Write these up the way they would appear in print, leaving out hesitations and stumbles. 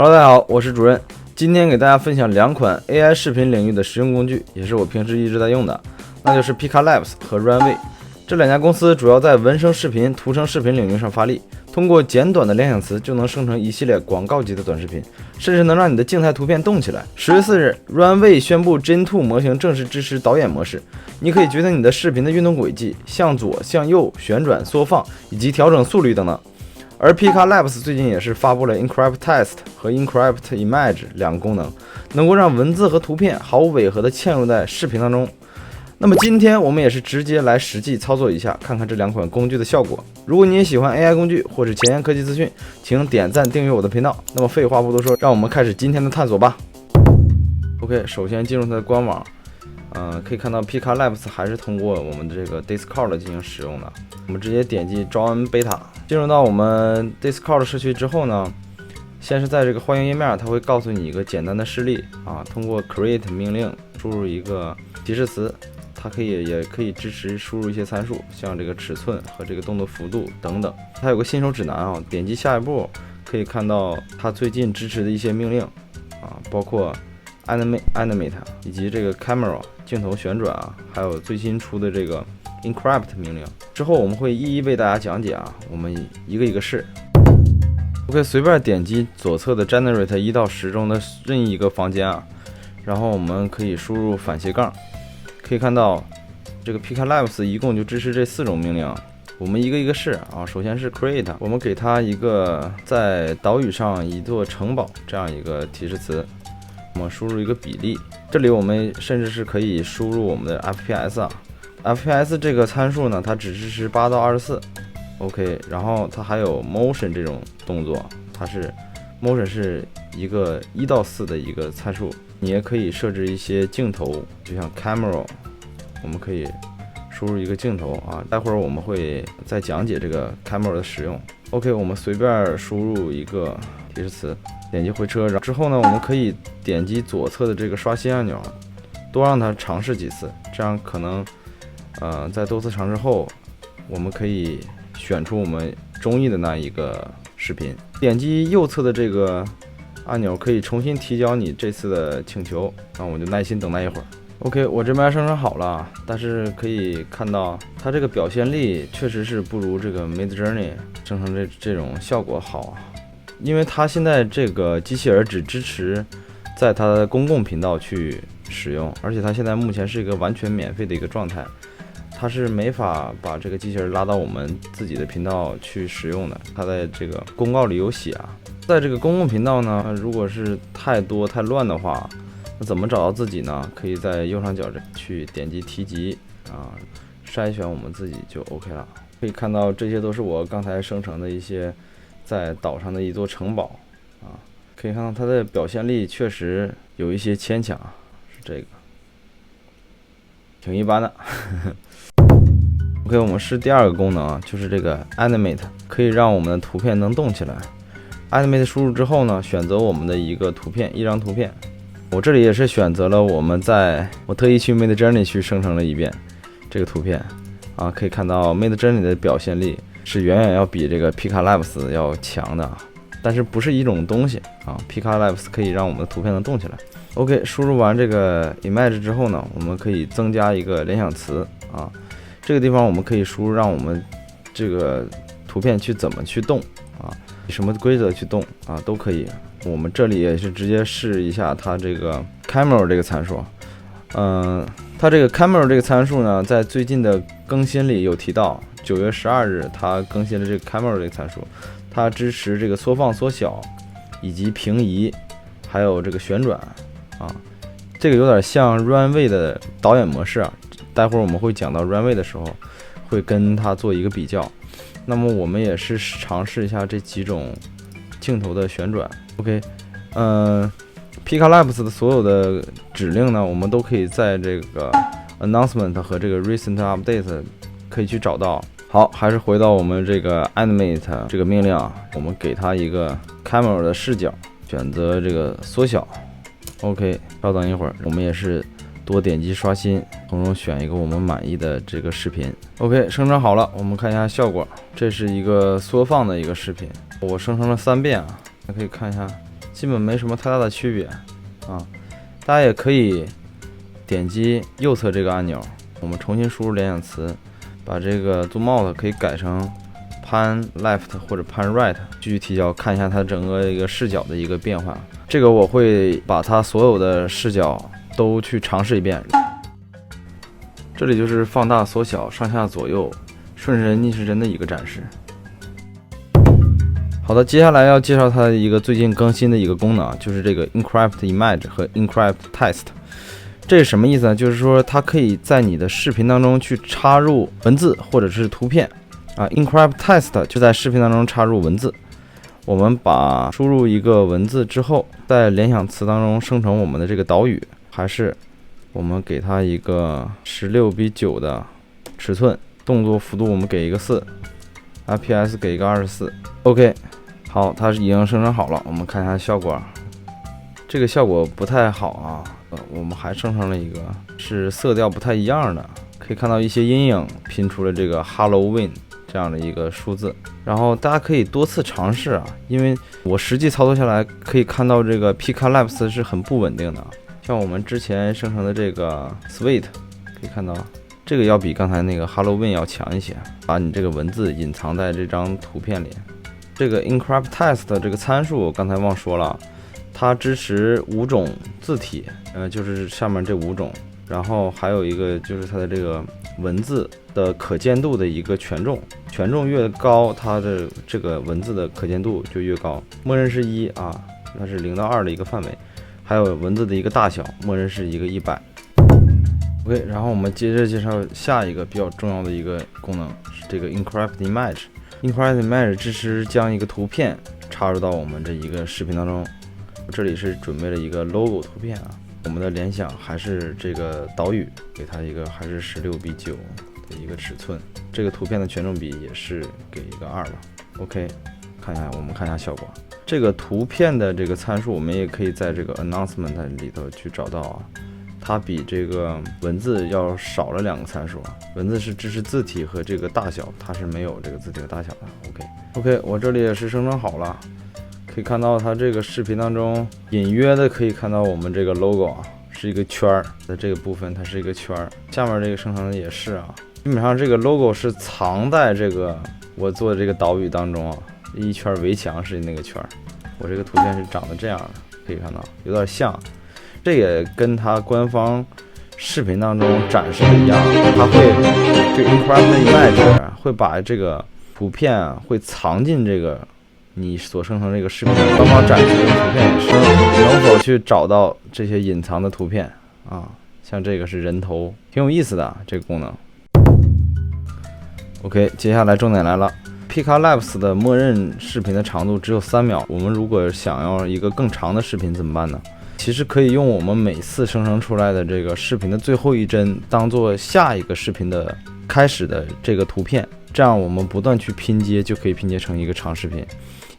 Hello， 大家好，我是主任。今天给大家分享两款 AI 视频领域的实用工具，也是我平时一直在用的，那就是 Pika Labs 和 Runway。这两家公司主要在文声视频、图声视频领域上发力，通过简短的联想词就能生成一系列广告级的短视频，甚至能让你的静态图片动起来。10月4日 ，Runway 宣布 Gen 2模型正式支持导演模式，你可以决定你的视频的运动轨迹，向左、向右、旋转、缩放以及调整速率等等。而 Pika Labs 最近也是发布了 Encrypt Text 和 Encrypt Image 两个功能，能够让文字和图片毫无违和的嵌入在视频当中。那么今天我们也是直接来实际操作一下，看看这两款工具的效果。如果你也喜欢 AI 工具或者前沿科技资讯，请点赞订阅我的频道。那么废话不多说，让我们开始今天的探索吧。OK， 首先进入它的官网。可以看到 Pika Labs 还是通过我们的这个 Discord 进行使用的。我们直接点击 Join Beta， 进入到我们 Discord 社区之后呢，先是在这个欢迎页面，它会告诉你一个简单的示例啊，通过 Create 命令输入一个提示词，它也可以支持输入一些参数，像这个尺寸和这个动作幅度等等。它有个新手指南啊，点击下一步可以看到它最近支持的一些命令啊，包括Animate 以及这个 Camera 镜头旋转啊，还有最新出的这个 Encrypt 命令。之后我们会一一为大家讲解啊，我们一个一个试。OK， 随便点击左侧的 Generate 1到10中的任意一个房间啊，然后我们可以输入反斜杠。可以看到这个 Pika Labs 一共就支持这4种命令，我们一个一个试啊。首先是 Create， 我们给它一个在岛屿上一座城堡这样一个提示词。我们输入一个比例，这里我们甚至是可以输入我们的 FPS 啊。FPS 这个参数呢，它只支持8到24。OK， 然后它还有 Motion 这种动作，它是 Motion 是一个1到4的一个参数。你也可以设置一些镜头，就像 Camera， 我们可以输入一个镜头啊。待会儿我们会再讲解这个 Camera 的使用。OK， 我们随便输入一个提示词。点击回车，之后呢，我们可以点击左侧的这个刷新按钮，多让它尝试几次，这样可能，在多次尝试后，我们可以选出我们中意的那一个视频。点击右侧的这个按钮，可以重新提交你这次的请求，那我就耐心等待一会儿。OK， 我这边生成好了，但是可以看到它这个表现力确实是不如这个 Midjourney 生成这种效果好。因为它现在这个机器人只支持在它的公共频道去使用，而且它现在目前是一个完全免费的一个状态，它是没法把这个机器人拉到我们自己的频道去使用的。它在这个公告里有写啊，在这个公共频道呢，如果是太多太乱的话，那怎么找到自己呢？可以在右上角这去点击提及啊，筛选我们自己就 OK 了。可以看到这些都是我刚才生成的一些在岛上的一座城堡啊，可以看到它的表现力确实有一些牵强，是这个挺一般的。OK， 我们试第二个功能啊，就是这个 Animate， 可以让我们的图片能动起来。Animate 输入之后呢，选择我们的一个图片，一张图片。我这里也是选择了我特意去 Midjourney 去生成了一遍这个图片啊，可以看到 Midjourney 的表现力是远远要比这个 Pika Labs 要强的，但是不是一种东西啊。Pika Labs 可以让我们的图片能动起来。OK， 输入完这个 image 之后呢，我们可以增加一个联想词啊。这个地方我们可以输入让我们这个图片怎么去动啊，以什么规则去动啊，都可以。我们这里也是直接试一下它这个 camera 这个参数。它这个 camera 这个参数呢，在最近的更新里有提到，9月12日它更新了这个 camera 这个参数，它支持这个缩放、缩小以及平移，还有这个旋转啊。这个有点像 Runway 的导演模式啊。待会儿我们会讲到 Runway 的时候，会跟它做一个比较。那么我们也是尝试一下这几种镜头的旋转。OK， Pika Labs 的所有的指令呢，我们都可以在这个 Announcement 和这个 Recent Update 可以去找到。好，还是回到我们这个 Animate 这个命令啊，我们给它一个 Camera 的视角，选择这个缩小。OK， 稍等一会儿，我们也是多点击刷新，从中选一个我们满意的这个视频。OK， 生成好了，我们看一下效果。这是一个缩放的一个视频，我生成了3遍啊，大家可以看一下基本没什么太大的区别啊。大家也可以点击右侧这个按钮，我们重新输入联想词，把这个 zoom out 可以改成 pan left 或者 pan right， 继续提焦，看一下它整个一个视角的一个变化。这个我会把它所有的视角都去尝试一遍。这里就是放大、缩小、上下左右、顺时针、逆时针的一个展示。好的，接下来要介绍它的一个最近更新的一个功能，就是这个 Encrypt Image 和 Encrypt Text。这是什么意思呢？就是说它可以在你的视频当中去插入文字或者是图片啊。Encrypt Text 就在视频当中插入文字。我们把输入一个文字之后，在联想词当中生成我们的这个导语，还是我们给它一个16:9的尺寸，动作幅度我们给一个4，FPS 给一个24。OK， 好，它已经生成好了，我们看一下效果。这个效果不太好啊，我们还生成了一个是色调不太一样的，可以看到一些阴影拼出了这个 Halloween 这样的一个数字。然后大家可以多次尝试啊，因为我实际操作下来可以看到这个 Pika Labs 是很不稳定的。像我们之前生成的这个 Sweet， 可以看到这个要比刚才那个 Halloween 要强一些，把你这个文字隐藏在这张图片里。这个 Encrypt Text 这个参数我刚才忘说了，它支持5种字体，就是下面这5种，然后还有一个就是它的这个文字的可见度的一个权重，权重越高，它的这个文字的可见度就越高。默认是1啊，它是0到2的一个范围。还有文字的一个大小，默认是一个100。OK， 然后我们接着介绍下一个比较重要的一个功能，是这个 Encrypt Image。Encrypt Image 支持将一个图片插入到我们这一个视频当中。这里是准备了一个 logo 图片啊，我们的联想还是这个导语，给它一个还是16:9的一个尺寸。这个图片的权重比也是给一个2了。OK， 我们看一下效果。这个图片的这个参数，我们也可以在这个 announcement 里头去找到啊。它比这个文字要少了2个参数啊。文字是支持字体和这个大小，它是没有这个字体的大小的。OK， 我这里也是生成好了，可以看到它这个视频当中隐约的可以看到我们这个 logo 啊，是一个圈儿，在这个部分它是一个圈儿，下面这个生成的也是啊。基本上这个 logo 是藏在这个我做的这个导语当中啊。一圈围墙是那个圈，我这个图片是长得这样的，可以看到有点像。这也跟它官方视频当中展示的一样，它会这个 Encrypt Image 会把这个图片啊会藏进这个你所生成这个视频。官方展示的图片也是能否去找到这些隐藏的图片啊？像这个是人头，挺有意思的这个功能。OK， 接下来重点来了。Pika Labs 的默认视频的长度只有3秒，我们如果想要一个更长的视频怎么办呢？其实可以用我们每次生成出来的这个视频的最后一帧当做下一个视频的开始的这个图片，这样我们不断去拼接就可以拼接成一个长视频。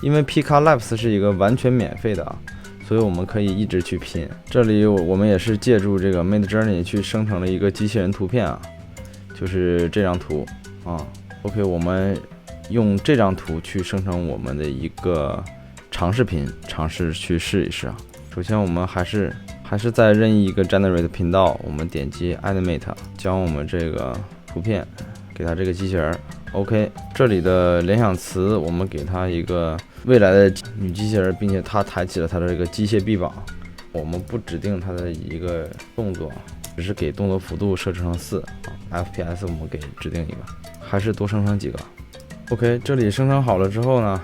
因为 Pika Labs 是一个完全免费的啊，所以我们可以一直去拼。这里我们也是借助这个 Midjourney 去生成了一个机器人图片啊，就是这张图啊。OK， 我们用这张图去生成我们的一个长视频，尝试去试一试啊。首先我们还是在任意一个 Generate 频道，我们点击 Animate， 将我们这个图片给它这个机器人。OK， 这里的联想词我们给它一个未来的女机器人，并且它抬起了它的这个机械臂膀。我们不指定它的一个动作，只是给动作幅度设置成4，FPS 我们给指定一个，还是多生成几个。OK， 这里生成好了之后呢，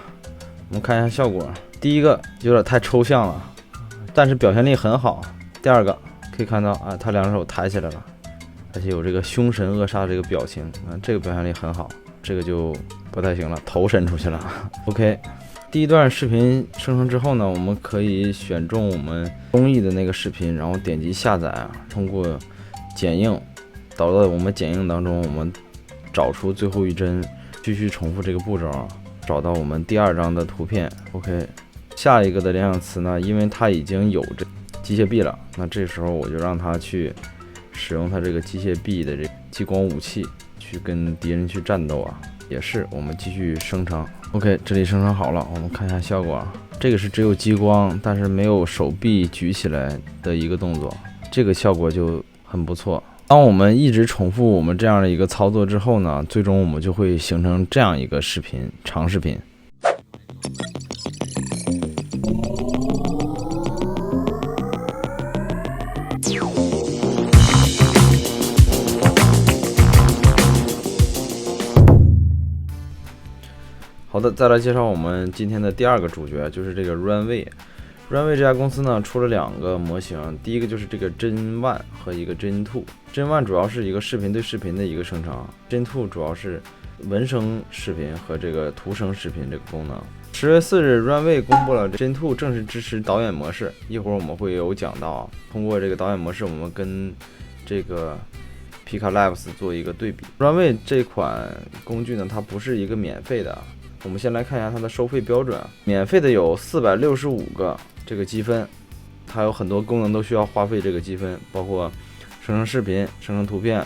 我们看一下效果。第一个有点太抽象了，但是表现力很好。第二个可以看到啊，他2手抬起来了，而且有这个凶神恶煞这个表情，这个表现力很好。这个就不太行了，头伸出去了。OK， 第一段视频生成之后呢，我们可以选中我们中意的那个视频，然后点击下载啊，通过剪映导到我们剪映当中，我们找出最后一帧，继续重复这个步骤啊，找到我们第2张的图片。OK， 下一个的联想词呢，因为它已经有这机械臂了，那这时候我就让它去使用它这个机械臂的这激光武器去跟敌人去战斗啊，也是我们继续生成。OK， 这里生成好了，我们看一下效果啊。这个是只有激光，但是没有手臂举起来的一个动作，这个效果就很不错。当我们一直重复我们这样的一个操作之后呢，最终我们就会形成这样一个视频，长视频。好的，再来介绍我们今天的第二个主角，就是这个 Runway。Runway 这家公司呢，出了2个模型，第一个就是这个 Gen 1和一个 Gen 2。Gen 1主要是一个视频对视频的一个生成 ，Gen 2主要是文声视频和这个图声视频这个功能。10月4日 ，Runway 公布了 Gen 2正式支持导演模式，一会儿我们会有讲到。通过这个导演模式，我们跟这个 Pika Labs 做一个对比。Runway 这款工具呢，它不是一个免费的。我们先来看一下它的收费标准。免费的有465个这个积分，它有很多功能都需要花费这个积分，包括生成视频、生成图片、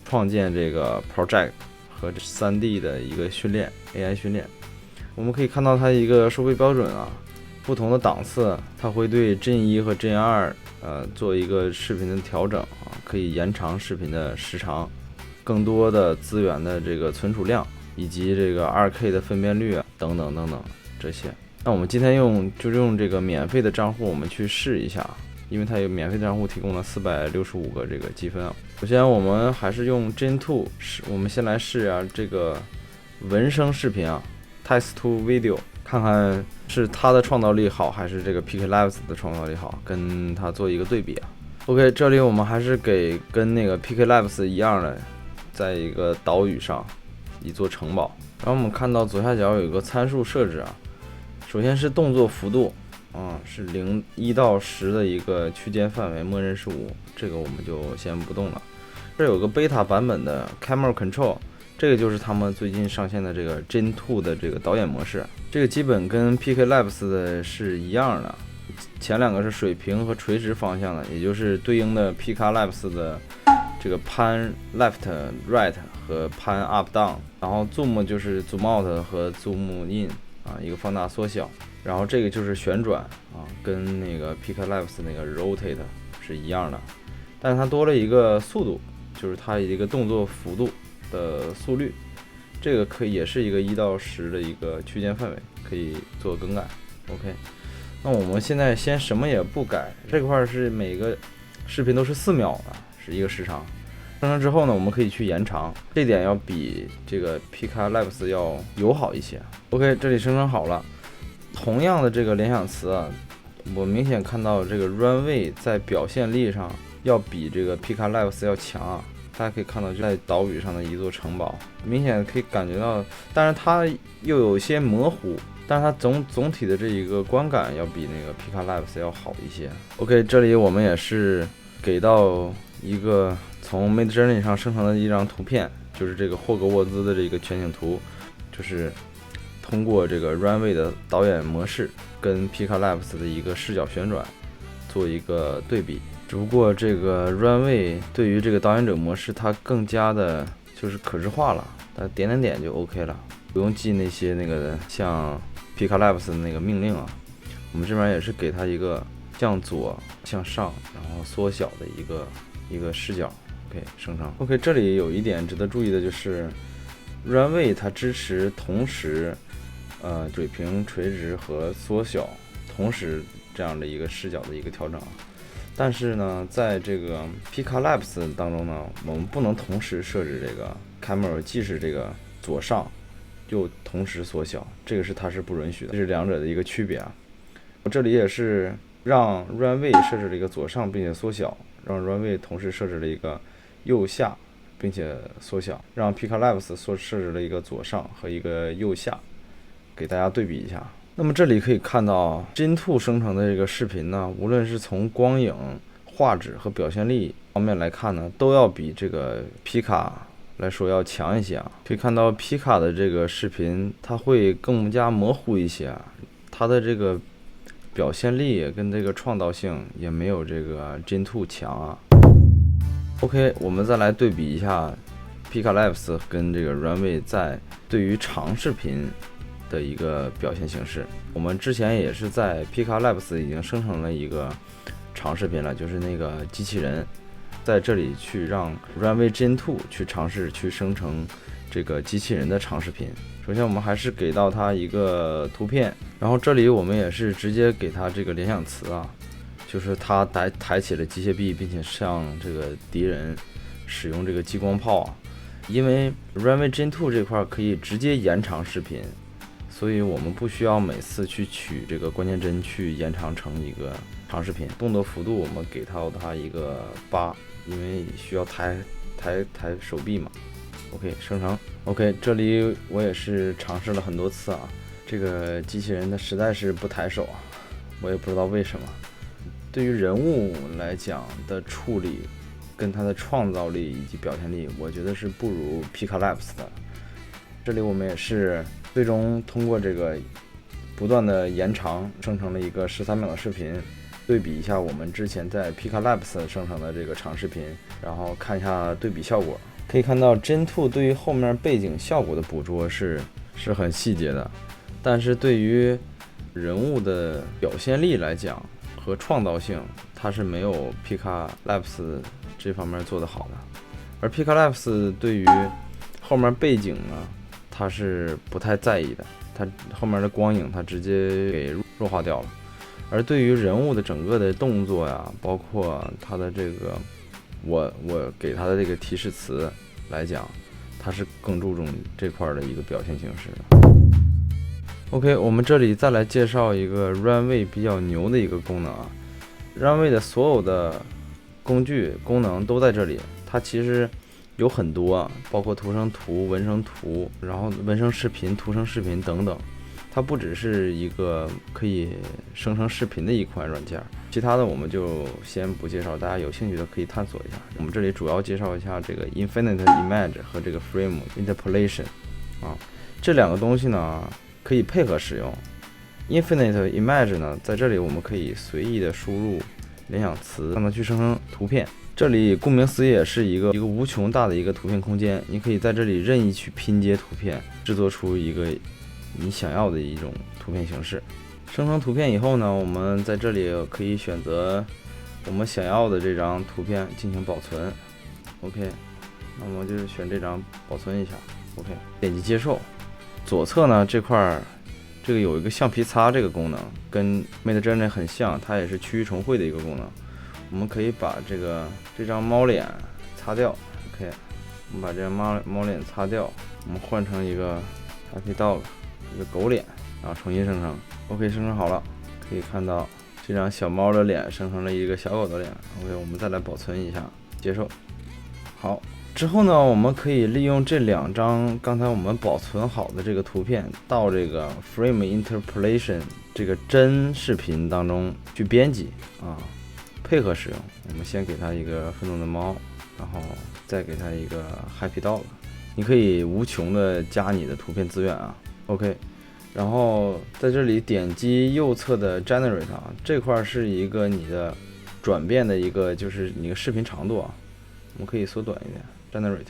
创建这个 project 和 3D 的一个训练 AI 训练。我们可以看到它一个收费标准啊，不同的档次它会对 Gen 1和 Gen 2做一个视频的调整啊，可以延长视频的时长，更多的资源的这个存储量，以及这个 2K 的分辨率啊，等等等等这些。那我们今天用这个免费的账户，我们去试一下，因为它有免费账户提供了465个这个积分啊。首先我们还是用 Gen 2我们先来试啊这个文声视频啊 ，Text to Video， 看看是它的创造力好，还是这个 Pika Labs 的创造力好，跟它做一个对比啊。OK， 这里我们还是跟那个 Pika Labs 一样的，在一个岛屿上。一座城堡，然后我们看到左下角有一个参数设置啊，首先是动作幅度，是1到10的一个区间范围，默认是5，这个我们就先不动了。这有个 beta 版本的 Camera Control， 这个就是他们最近上线的这个 Gen 2的这个导演模式，这个基本跟 Pika Labs 的是一样的，前2个是水平和垂直方向的，也就是对应的 Pika Labs 的这个 pan left right 和 pan up down， 然后 zoom 就是 zoom out 和 zoom in 一个放大缩小，然后这个就是旋转跟那个 Pika Labs 那个 rotate 是一样的，但是它多了一个速度，就是它一个动作幅度的速率，这个可以也是一个1到10的一个区间范围，可以做更改。OK， 那我们现在先什么也不改，这块是每个视频都是4秒的。是一个时长，生成之后呢，我们可以去延长，这点要比这个 Pika Labs 要友好一些。OK， 这里生成好了。同样的这个联想词啊，我明显看到这个 Runway 在表现力上要比这个 Pika Labs 要强啊。大家可以看到，就在岛屿上的一座城堡，明显可以感觉到，但是它又有一些模糊，但是它总体的这一个观感要比那个 Pika Labs 要好一些。OK， 这里我们也是给到一个从 Midjourney 上生成的一张图片，就是这个霍格沃兹的这个全景图，就是通过这个 Runway 的导演模式跟 Pika Labs 的一个视角旋转做一个对比。只不过这个 Runway 对于这个导演者模式它更加的就是可视化了，它点点就 OK 了，不用记那些那个像 Pika Labs 的那个命令啊。我们这边也是给它一个向左向上然后缩小的一个视角 OK 生成。 OK， 这里有一点值得注意的就是 Runway 它支持同时水平、垂直和缩小同时这样的一个视角的一个调整，但是呢在这个 Pika Labs 当中呢，我们不能同时设置这个 camera， 既是这个左上又同时缩小，这个是它是不允许的，这是两者的一个区别啊。我这里也是让 Runway 设置了一个左上并且缩小，让 Runway 同时设置了一个右下并且缩小，让 Pika Labs 设置了一个左上和一个右下，给大家对比一下。那么这里可以看到 Gen 2生成的这个视频呢，无论是从光影、画质和表现力方面来看呢，都要比这个 Pika 来说要强一些啊。可以看到 Pika 的这个视频它会更加模糊一些，它的这个表现力跟这个创造性也没有这个 Gen 2强啊。OK， 我们再来对比一下 Pika Labs 跟这个 Runway 在对于长视频的一个表现形式。我们之前也是在 Pika Labs 已经生成了一个长视频了，就是那个机器人，在这里去让 Runway Gen 2去尝试去生成这个机器人的长视频。首先我们还是给到它一个图片，然后这里我们也是直接给它这个联想词啊，就是它抬起了机械臂，并且向这个敌人使用这个激光炮啊。因为 Runway Gen 2这块可以直接延长视频，所以我们不需要每次去取这个关键帧去延长成一个长视频。动作幅度我们给到它一个8，因为需要抬手臂嘛。OK， 生成。OK， 这里我也是尝试了很多次啊，这个机器人它实在是不抬手啊，我也不知道为什么。对于人物来讲的处理，跟它的创造力以及表现力，我觉得是不如 Pika Labs 的。这里我们也是最终通过这个不断的延长，生成了一个13秒的视频。对比一下我们之前在 Pika Labs 生成的这个长视频，然后看一下对比效果。可以看到 Gen 2对于后面背景效果的捕捉是很细节的，但是对于人物的表现力来讲和创造性，它是没有 Pika Labs 这方面做得好的。而 Pika Labs 对于后面背景呢，它是不太在意的，它后面的光影它直接给弱化掉了。而对于人物的整个的动作呀，包括它的这个我给它的这个提示词来讲，它是更注重这块的一个表现形式的。OK， 我们这里再来介绍一个 Runway 比较牛的一个功能啊。Runway 的所有的工具功能都在这里，它其实有很多啊，包括图生图、文生图，然后文生视频、图生视频等等。它不只是一个可以生成视频的一款软件，其他的我们就先不介绍，大家有兴趣的可以探索一下。我们这里主要介绍一下这个 Infinite Image 和这个 Frame Interpolation 啊，这两个东西呢可以配合使用。Infinite Image 呢，在这里我们可以随意的输入联想词，让它去生成图片。这里顾名思义也是一个无穷大的一个图片空间，你可以在这里任意去拼接图片，制作出一个你想要的一种图片形式。生成图片以后呢，我们在这里可以选择我们想要的这张图片进行保存。OK， 那我们就选这张保存一下。OK， 点击接受。左侧呢这块这个有一个橡皮擦这个功能，跟 Midjourney 很像，它也是区域重绘的一个功能。我们可以把这张猫脸擦掉。OK， 我们把这张猫脸擦掉，我们换成一个 Happy Dog， 一个狗脸，然后重新生成。OK， 生成好了，可以看到这张小猫的脸生成了一个小狗的脸。OK， 我们再来保存一下，接受。好，之后呢，我们可以利用这两张刚才我们保存好的这个图片，到这个 Frame Interpolation 这个真视频当中去编辑啊，配合使用。我们先给它一个愤怒的猫，然后再给它一个 Happy Dog。你可以无穷的加你的图片资源啊。OK， 然后在这里点击右侧的 Generate 啊，这块是一个你的转变的一个，就是你的视频长度啊，我们可以缩短一点 Generate。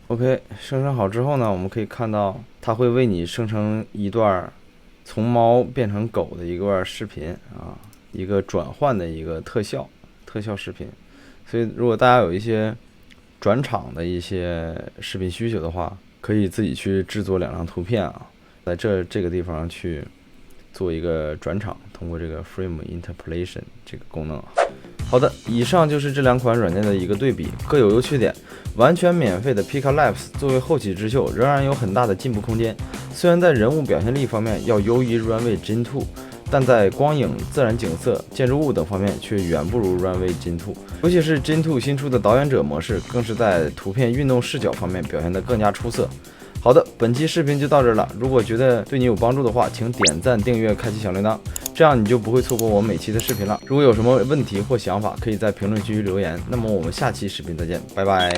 OK， 生成好之后呢，我们可以看到它会为你生成一段从猫变成狗的一段视频啊，一个转换的一个特效视频。所以如果大家有一些转场的一些视频需求的话，可以自己去制作两张图片啊，在这个地方去做一个转场，通过这个 Frame Interpolation 这个功能。好的，以上就是这两款软件的一个对比，各有优缺点。完全免费的 Pika Labs 作为后起之秀，仍然有很大的进步空间。虽然在人物表现力方面要优于 Runway Gen 2，但在光影、自然景色、建筑物等方面却远不如 Runway Gen 2。尤其是 Gen 2新出的导演者模式，更是在图片运动视角方面表现得更加出色。好的，本期视频就到这儿了。如果觉得对你有帮助的话，请点赞、订阅、开启小铃铛，这样你就不会错过我每期的视频了。如果有什么问题或想法，可以在评论区留言。那么我们下期视频再见，拜拜。